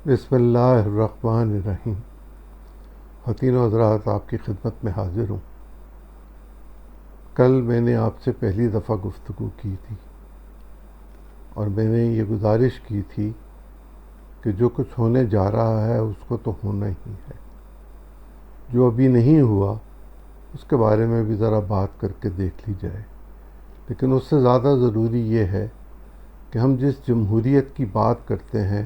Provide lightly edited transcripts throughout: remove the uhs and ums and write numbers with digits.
بسم اللہ الرحمن الرحیم۔ خواتین و حضرات، آپ کی خدمت میں حاضر ہوں۔ کل میں نے آپ سے پہلی دفعہ گفتگو کی تھی اور میں نے یہ گزارش کی تھی کہ جو کچھ ہونے جا رہا ہے اس کو تو ہونا ہی ہے، جو ابھی نہیں ہوا اس کے بارے میں بھی ذرا بات کر کے دیکھ لی جائے۔ لیکن اس سے زیادہ ضروری یہ ہے کہ ہم جس جمہوریت کی بات کرتے ہیں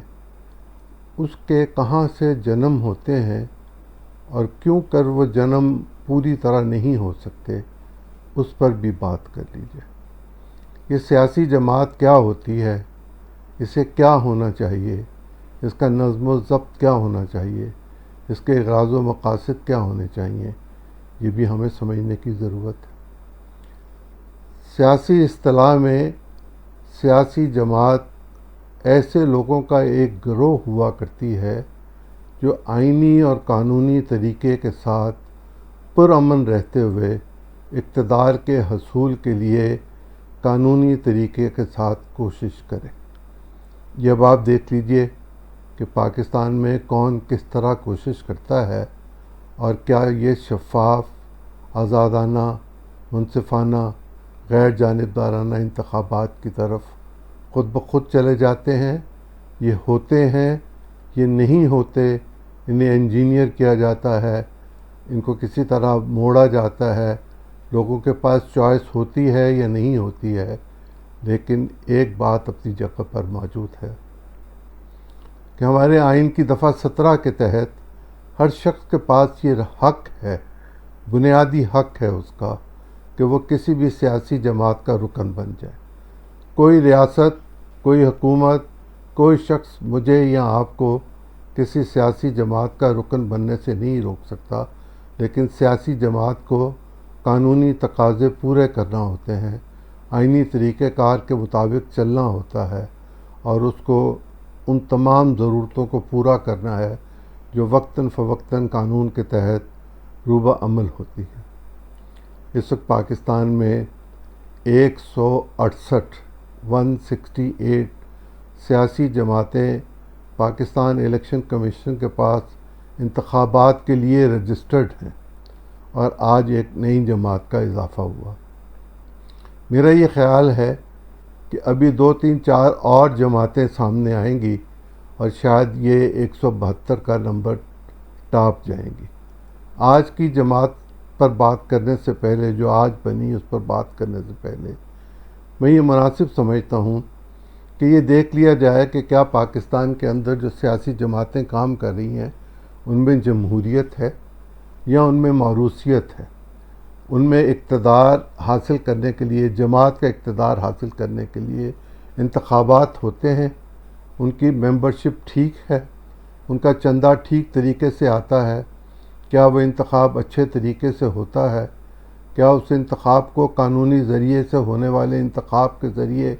اس کے کہاں سے جنم ہوتے ہیں اور کیوں کر وہ جنم پوری طرح نہیں ہو سکتے، اس پر بھی بات کر لیجیے۔ یہ سیاسی جماعت کیا ہوتی ہے، اسے کیا ہونا چاہیے، اس کا نظم و ضبط کیا ہونا چاہیے، اس کے اغراض و مقاصد کیا ہونے چاہیے، یہ بھی ہمیں سمجھنے کی ضرورت ہے۔ سیاسی اصطلاح میں سیاسی جماعت ایسے لوگوں کا ایک گروہ ہوا کرتی ہے جو آئینی اور قانونی طریقے کے ساتھ پرامن رہتے ہوئے اقتدار کے حصول کے لیے قانونی طریقے کے ساتھ کوشش کرے۔ یہ اب آپ دیکھ لیجئے کہ پاکستان میں کون کس طرح کوشش کرتا ہے اور کیا یہ شفاف، آزادانہ، منصفانہ، غیر جانبدارانہ انتخابات کی طرف خود بخود چلے جاتے ہیں، یہ ہوتے ہیں، یہ نہیں ہوتے، انہیں انجینئر کیا جاتا ہے، ان کو کسی طرح موڑا جاتا ہے، لوگوں کے پاس چوائس ہوتی ہے یا نہیں ہوتی ہے۔ لیکن ایک بات اپنی جگہ پر موجود ہے کہ ہمارے آئین کی دفعہ 17 کے تحت ہر شخص کے پاس یہ حق ہے، بنیادی حق ہے اس کا، کہ وہ کسی بھی سیاسی جماعت کا رکن بن جائے۔ کوئی ریاست، کوئی حکومت، کوئی شخص مجھے یا آپ کو کسی سیاسی جماعت کا رکن بننے سے نہیں روک سکتا، لیکن سیاسی جماعت کو قانونی تقاضے پورے کرنا ہوتے ہیں، آئینی طریقہ کار کے مطابق چلنا ہوتا ہے اور اس کو ان تمام ضرورتوں کو پورا کرنا ہے جو وقتاً فوقتاً قانون کے تحت روبہ عمل ہوتی ہے۔ اس وقت پاکستان میں 168 سیاسی جماعتیں پاکستان الیکشن کمیشن کے پاس انتخابات کے لیے رجسٹرڈ ہیں، اور آج ایک نئی جماعت کا اضافہ ہوا۔ میرا یہ خیال ہے کہ ابھی 2 3 4 اور جماعتیں سامنے آئیں گی اور شاید یہ 172 کا نمبر ٹاپ جائیں گی۔ آج کی جماعت پر بات کرنے سے پہلے، جو آج بنی اس پر بات کرنے سے پہلے، میں یہ مناسب سمجھتا ہوں کہ یہ دیکھ لیا جائے کہ کیا پاکستان کے اندر جو سیاسی جماعتیں کام کر رہی ہیں ان میں جمہوریت ہے یا ان میں موروثیت ہے، ان میں اقتدار حاصل کرنے کے لیے، جماعت کا اقتدار حاصل کرنے کے لیے انتخابات ہوتے ہیں، ان کی ممبرشپ ٹھیک ہے، ان کا چندہ ٹھیک طریقے سے آتا ہے، کیا وہ انتخاب اچھے طریقے سے ہوتا ہے، کیا اس انتخاب کو قانونی ذریعے سے ہونے والے انتخاب کے ذریعے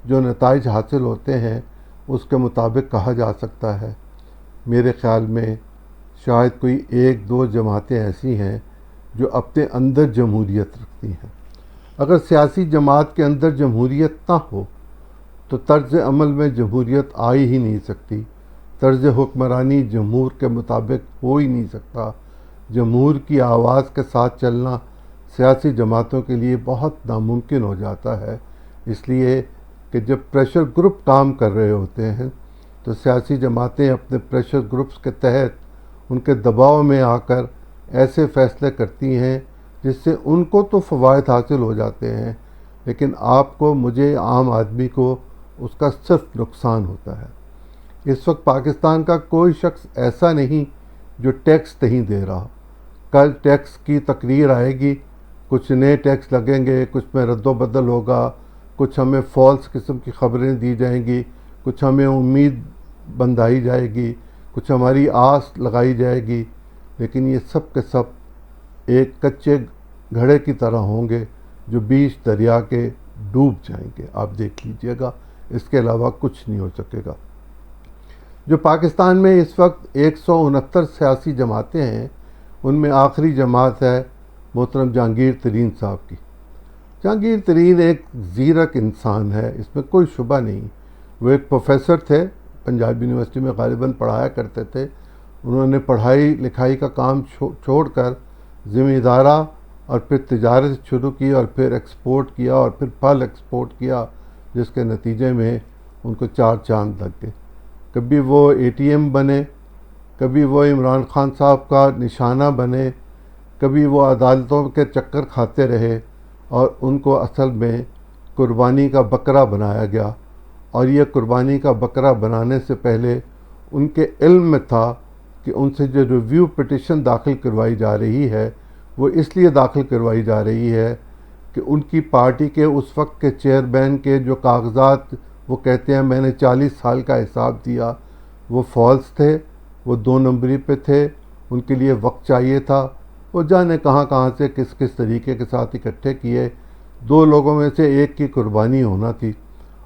جو نتائج حاصل ہوتے ہیں اس کے مطابق کہا جا سکتا ہے۔ میرے خیال میں شاید کوئی 1 2 جماعتیں ایسی ہیں جو اپنے اندر جمہوریت رکھتی ہیں۔ اگر سیاسی جماعت کے اندر جمہوریت نہ ہو تو طرز عمل میں جمہوریت آ ہی نہیں سکتی، طرز حکمرانی جمہور کے مطابق ہو ہی نہیں سکتا۔ جمہور کی آواز کے ساتھ چلنا سیاسی جماعتوں کے لیے بہت ناممکن ہو جاتا ہے، اس لیے کہ جب پریشر گروپ کام کر رہے ہوتے ہیں تو سیاسی جماعتیں اپنے پریشر گروپس کے تحت ان کے دباؤ میں آ کر ایسے فیصلے کرتی ہیں جس سے ان کو تو فوائد حاصل ہو جاتے ہیں، لیکن آپ کو، مجھے، عام آدمی کو اس کا صرف نقصان ہوتا ہے۔ اس وقت پاکستان کا کوئی شخص ایسا نہیں جو ٹیکس نہیں دے رہا۔ کل ٹیکس کی تقریر آئے گی، کچھ نئے ٹیکس لگیں گے، کچھ میں رد و بدل ہوگا، کچھ ہمیں فالس قسم کی خبریں دی جائیں گی، کچھ ہمیں امید بندھائی جائے گی، کچھ ہماری آس لگائی جائے گی، لیکن یہ سب کے سب ایک کچے گھڑے کی طرح ہوں گے جو بیچ دریا کے ڈوب جائیں گے۔ آپ دیکھ لیجئے گا، اس کے علاوہ کچھ نہیں ہو سکے گا۔ جو پاکستان میں اس وقت 169 سیاسی جماعتیں ہیں، ان میں آخری جماعت ہے محترم جہانگیر ترین صاحب کی۔ جہانگیر ترین ایک زیرک انسان ہے، اس میں کوئی شبہ نہیں۔ وہ ایک پروفیسر تھے پنجاب یونیورسٹی میں غالباً پڑھایا کرتے تھے، انہوں نے پڑھائی لکھائی کا کام چھوڑ کر ذمہ دارہ اور پھر تجارت شروع کی اور پھر ایکسپورٹ کیا اور پھر پھل ایکسپورٹ کیا، جس کے نتیجے میں ان کو 4 چاند لگ گئے۔ کبھی وہ اے ٹی ایم بنے، کبھی وہ عمران خان صاحب کا نشانہ بنے، کبھی وہ عدالتوں کے چکر کھاتے رہے، اور ان کو اصل میں قربانی کا بکرا بنایا گیا۔ اور یہ قربانی کا بکرا بنانے سے پہلے ان کے علم میں تھا کہ ان سے جو ریویو پٹیشن داخل کروائی جا رہی ہے وہ اس لیے داخل کروائی جا رہی ہے کہ ان کی پارٹی کے اس وقت کے چیئرمین کے جو کاغذات وہ کہتے ہیں میں نے 40 سال کا حساب دیا، وہ فالس تھے، وہ 2 نمبری پہ تھے، ان کے لیے وقت چاہیے تھا، وہ جانے کہاں سے کس طریقے کے ساتھ اکٹھے کیے۔ 2 لوگوں میں سے ایک کی قربانی ہونا تھی،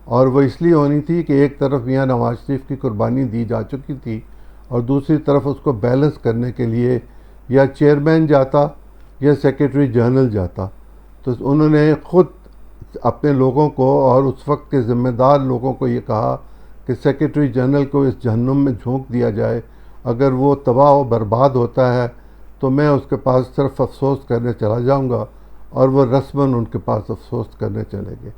اور وہ اس لیے ہونی تھی کہ ایک طرف میاں نواز شریف کی قربانی دی جا چکی تھی اور دوسری طرف اس کو بیلنس کرنے کے لیے یا چیئرمین جاتا یا سیکریٹری جنرل جاتا۔ تو انہوں نے خود اپنے لوگوں کو اور اس وقت کے ذمہ دار لوگوں کو یہ کہا کہ سیکریٹری جنرل کو اس جہنم میں جھونک دیا جائے، اگر وہ تباہ و برباد ہوتا ہے تو میں اس کے پاس صرف افسوس کرنے چلا جاؤں گا، اور وہ رسماً ان کے پاس افسوس کرنے چلے گئے۔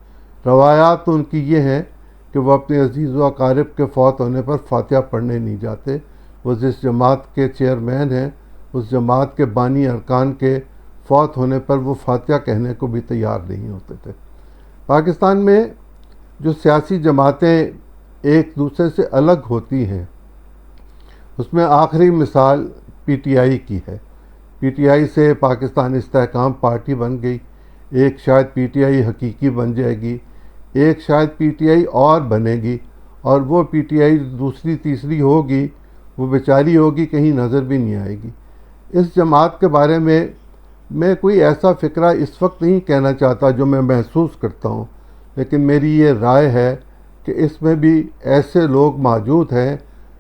روایات ان کی یہ ہیں کہ وہ اپنے عزیز و اقارب کے فوت ہونے پر فاتحہ پڑھنے نہیں جاتے، وہ جس جماعت کے چیئرمین ہیں اس جماعت کے بانی ارکان کے فوت ہونے پر وہ فاتحہ کہنے کو بھی تیار نہیں ہوتے تھے۔ پاکستان میں جو سیاسی جماعتیں ایک دوسرے سے الگ ہوتی ہیں اس میں آخری مثال پی ٹی آئی کی ہے۔ پی ٹی آئی سے پاکستان استحکام پارٹی بن گئی، ایک شاید پی ٹی آئی حقیقی بن جائے گی، ایک شاید پی ٹی آئی اور بنے گی، اور وہ پی ٹی آئی دوسری تیسری ہوگی، وہ بیچاری ہوگی، کہیں نظر بھی نہیں آئے گی۔ اس جماعت کے بارے میں کوئی ایسا فکرہ اس وقت نہیں کہنا چاہتا جو میں محسوس کرتا ہوں، لیکن میری یہ رائے ہے کہ اس میں بھی ایسے لوگ موجود ہیں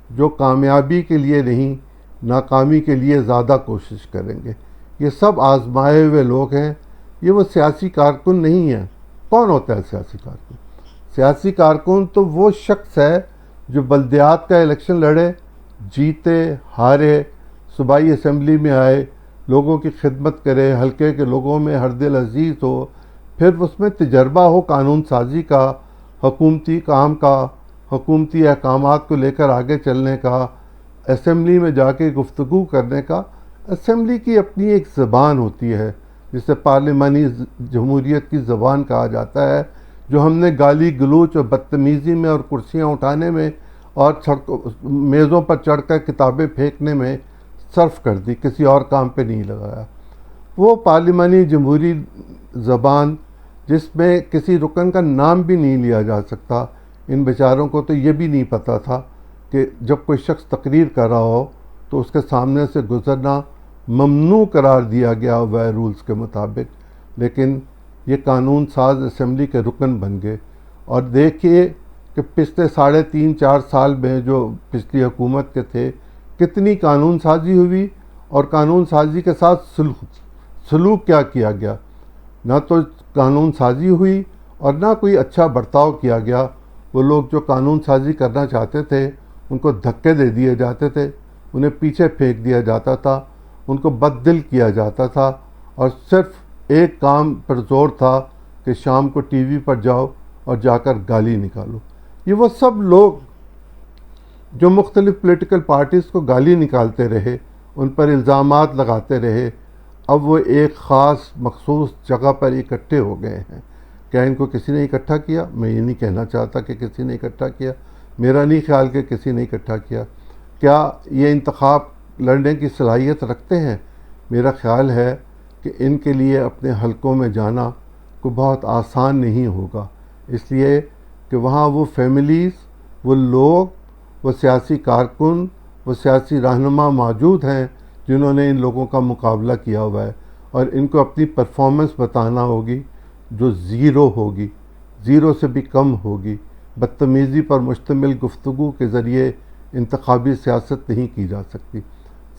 جو کامیابی کے لیے نہیں، ناکامی کے لیے زیادہ کوشش کریں گے۔ یہ سب آزمائے ہوئے لوگ ہیں، یہ وہ سیاسی کارکن نہیں ہیں۔ کون ہوتا ہے سیاسی کارکن؟ سیاسی کارکن تو وہ شخص ہے جو بلدیات کا الیکشن لڑے، جیتے ہارے، صوبائی اسمبلی میں آئے، لوگوں کی خدمت کرے، حلقے کے لوگوں میں ہر دل عزیز ہو، پھر اس میں تجربہ ہو قانون سازی کا، حکومتی کام کا، حکومتی احکامات کو لے کر آگے چلنے کا، اسمبلی میں جا کے گفتگو کرنے کا۔ اسمبلی کی اپنی ایک زبان ہوتی ہے جسے پارلیمانی جمہوریت کی زبان کہا جاتا ہے، جو ہم نے گالی گلوچ اور بدتمیزی میں اور کرسیاں اٹھانے میں اور میزوں پر چڑھ کر کتابیں پھینکنے میں صرف کر دی، کسی اور کام پہ نہیں لگایا۔ وہ پارلیمانی جمہوری زبان جس میں کسی رکن کا نام بھی نہیں لیا جا سکتا، ان بیچاروں کو تو یہ بھی نہیں پتہ تھا کہ جب کوئی شخص تقریر کر رہا ہو تو اس کے سامنے سے گزرنا ممنوع قرار دیا گیا ہوا ہے رولز کے مطابق، لیکن یہ قانون ساز اسمبلی کے رکن بن گئے۔ اور دیکھیے کہ پچھلے 3.5-4 سال میں جو پچھلی حکومت کے تھے کتنی قانون سازی ہوئی، اور قانون سازی کے ساتھ سلوک کیا کیا گیا۔ نہ تو قانون سازی ہوئی اور نہ کوئی اچھا برتاؤ کیا گیا۔ وہ لوگ جو قانون سازی کرنا چاہتے تھے ان کو دھکے دے دیے جاتے تھے، انہیں پیچھے پھینک دیا جاتا تھا، ان کو بد دل کیا جاتا تھا، اور صرف ایک کام پر زور تھا کہ شام کو ٹی وی پر جاؤ اور جا کر گالی نکالو۔ یہ وہ سب لوگ جو مختلف پولیٹیکل پارٹیز کو گالی نکالتے رہے، ان پر الزامات لگاتے رہے، اب وہ ایک خاص مخصوص جگہ پر اکٹھے ہو گئے ہیں۔ کیا ان کو کسی نے اکٹھا کیا؟ میں یہ نہیں کہنا چاہتا کہ کسی نے اکٹھا کیا، میرا نہیں خیال کہ کسی نے اکٹھا کیا۔ کیا یہ انتخاب لڑنے کی صلاحیت رکھتے ہیں؟ میرا خیال ہے کہ ان کے لیے اپنے حلقوں میں جانا کو بہت آسان نہیں ہوگا، اس لیے کہ وہاں وہ فیملیز، وہ لوگ، وہ سیاسی کارکن، وہ سیاسی رہنما موجود ہیں جنہوں نے ان لوگوں کا مقابلہ کیا ہوا ہے، اور ان کو اپنی پرفارمنس بتانا ہوگی جو زیرو ہوگی، زیرو سے بھی کم ہوگی۔ بدتمیزی پر مشتمل گفتگو کے ذریعے انتخابی سیاست نہیں کی جا سکتی۔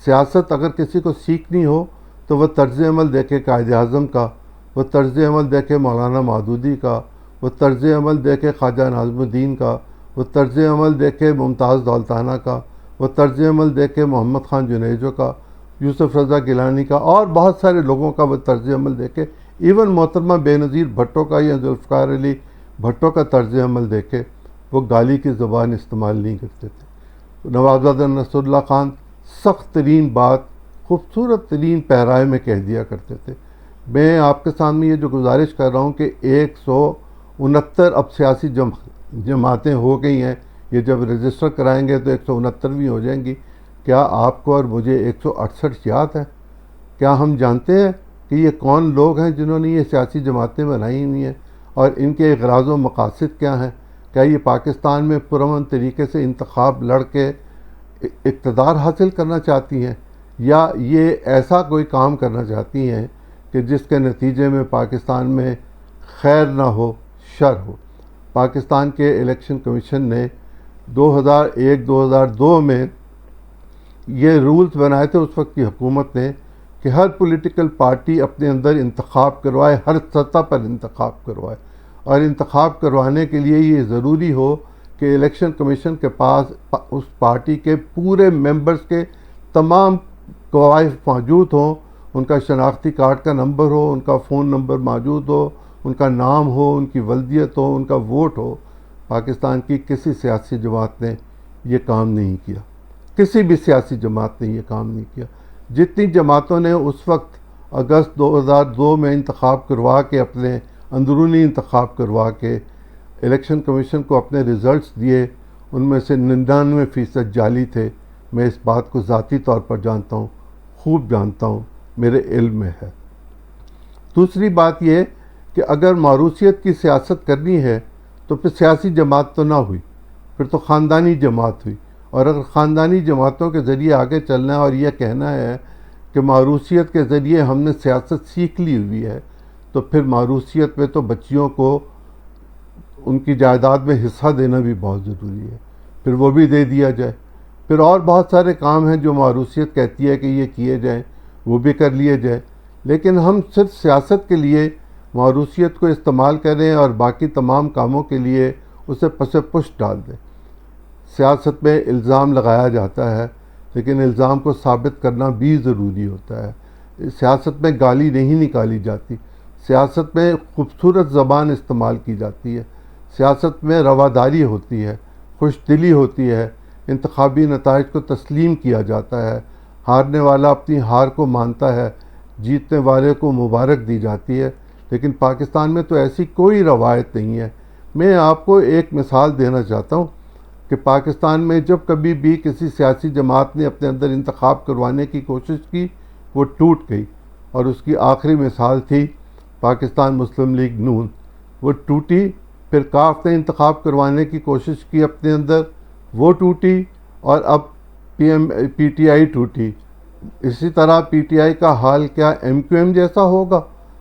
سیاست اگر کسی کو سیکھنی ہو تو وہ طرز عمل دیکھے قائد اعظم کا، وہ طرز عمل دیکھے مولانا مودودی کا، وہ طرز عمل دیکھے خواجہ ناظم الدین کا، وہ طرز عمل دیکھے ممتاز دولتانہ کا، وہ طرز عمل دیکھے محمد خان جنیجو کا، یوسف رضا گیلانی کا، اور بہت سارے لوگوں کا وہ طرز عمل دیکھے، ایون محترمہ بے نظیر بھٹو کا یا ذوالفقار علی بھٹو کا طرز عمل دیکھے، وہ گالی کی زبان استعمال نہیں کرتے تھے۔ نوابزادہ نصر اللہ خان سخت ترین بات خوبصورت ترین پیرائے میں کہہ دیا کرتے تھے۔ میں آپ کے سامنے یہ جو گزارش کر رہا ہوں کہ 169 اب سیاسی جماعتیں ہو گئی ہیں، یہ جب رجسٹر کرائیں گے تو 169 ہو جائیں گی۔ کیا آپ کو اور مجھے 168 یاد ہے؟ کیا ہم جانتے ہیں کہ یہ کون لوگ ہیں جنہوں نے یہ سیاسی جماعتیں بنائی ہوئی ہیں اور ان کے اغراض و مقاصد کیا ہیں؟ کیا یہ پاکستان میں پرامن طریقے سے انتخاب لڑ کے اقتدار حاصل کرنا چاہتی ہیں، یا یہ ایسا کوئی کام کرنا چاہتی ہیں کہ جس کے نتیجے میں پاکستان میں خیر نہ ہو شر ہو؟ پاکستان کے الیکشن کمیشن نے 2001-2002 میں یہ رولز بنائے تھے اس وقت کی حکومت نے کہ ہر پولیٹیکل پارٹی اپنے اندر انتخاب کروائے، ہر سطح پر انتخاب کروائے، اور انتخاب کروانے کے لیے یہ ضروری ہو کہ الیکشن کمیشن کے پاس اس پارٹی کے پورے ممبرز کے تمام قوائف موجود ہوں، ان کا شناختی کارڈ کا نمبر ہو، ان کا فون نمبر موجود ہو، ان کا نام ہو، ان کی ولدیت ہو، ان کا ووٹ ہو۔ پاکستان کی کسی سیاسی جماعت نے یہ کام نہیں کیا، کسی بھی سیاسی جماعت نے یہ کام نہیں کیا۔ جتنی جماعتوں نے اس وقت اگست 2002 میں انتخاب کروا کے اپنے اندرونی انتخاب کروا کے الیکشن کمیشن کو اپنے ریزلٹس دیے، ان میں سے 99% جعلی تھے۔ میں اس بات کو ذاتی طور پر جانتا ہوں، خوب جانتا ہوں، میرے علم میں ہے۔ دوسری بات یہ کہ اگر موروثیت کی سیاست کرنی ہے تو پھر سیاسی جماعت تو نہ ہوئی، پھر تو خاندانی جماعت ہوئی، اور اگر خاندانی جماعتوں کے ذریعے آگے چلنا ہے اور یہ کہنا ہے کہ موروثیت کے ذریعے ہم نے سیاست سیکھ لی ہوئی ہے، تو پھر موروثیت میں تو بچیوں کو ان کی جائیداد میں حصہ دینا بھی بہت ضروری ہے، پھر وہ بھی دے دیا جائے۔ پھر اور بہت سارے کام ہیں جو موروثیت کہتی ہے کہ یہ کیے جائیں، وہ بھی کر لیے جائیں، لیکن ہم صرف سیاست کے لیے موروثیت کو استعمال کریں اور باقی تمام کاموں کے لیے اسے پس پشت ڈال دیں۔ سیاست میں الزام لگایا جاتا ہے، لیکن الزام کو ثابت کرنا بھی ضروری ہوتا ہے۔ سیاست میں گالی نہیں نکالی جاتی، سیاست میں خوبصورت زبان استعمال کی جاتی ہے، سیاست میں رواداری ہوتی ہے، خوش دلی ہوتی ہے، انتخابی نتائج کو تسلیم کیا جاتا ہے، ہارنے والا اپنی ہار کو مانتا ہے، جیتنے والے کو مبارک دی جاتی ہے۔ لیکن پاکستان میں تو ایسی کوئی روایت نہیں ہے۔ میں آپ کو ایک مثال دینا چاہتا ہوں کہ پاکستان میں جب کبھی بھی کسی سیاسی جماعت نے اپنے اندر انتخاب کروانے کی کوشش کی، وہ ٹوٹ گئی، اور اس کی آخری مثال تھی پاکستان مسلم لیگ نون۔ وہ ٹوٹی، پھر کاف نے انتخاب کروانے کی کوشش کی اپنے اندر، وہ ٹوٹی، اور اب پی ٹی آئی ٹوٹی۔ اسی طرح پی ٹی آئی کا حال کیا ایم کیو ایم جیسا ہوگا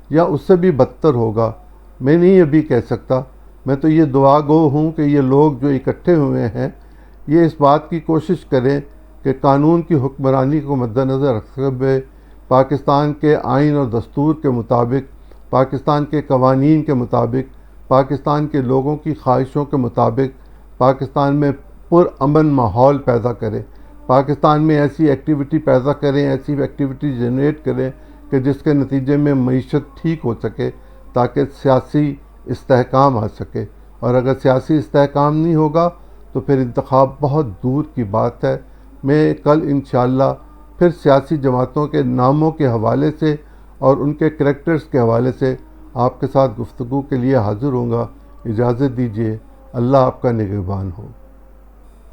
یا اس سے بھی بدتر ہوگا، میں نہیں ابھی کہہ سکتا۔ میں تو یہ دعا گو ہوں کہ یہ لوگ جو اکٹھے ہوئے ہیں یہ اس بات کی کوشش کریں کہ قانون کی حکمرانی کو مد نظر رکھتے ہوئے پاکستان کے آئین اور دستور کے مطابق، پاکستان کے قوانین کے مطابق، پاکستان کے لوگوں کی خواہشوں کے مطابق پاکستان میں پرامن ماحول پیدا کریں، پاکستان میں ایسی ایکٹیویٹی پیدا کریں، ایسی ایکٹیویٹی جنریٹ کریں کہ جس کے نتیجے میں معیشت ٹھیک ہو سکے، تاکہ سیاسی استحکام آ سکے۔ اور اگر سیاسی استحکام نہیں ہوگا تو پھر انتخاب بہت دور کی بات ہے۔ میں کل انشاءاللہ پھر سیاسی جماعتوں کے ناموں کے حوالے سے اور ان کے کریکٹرز کے حوالے سے آپ کے ساتھ گفتگو کے لیے حاضر ہوں گا۔ اجازت دیجیے، اللہ آپ کا نگہبان ہو۔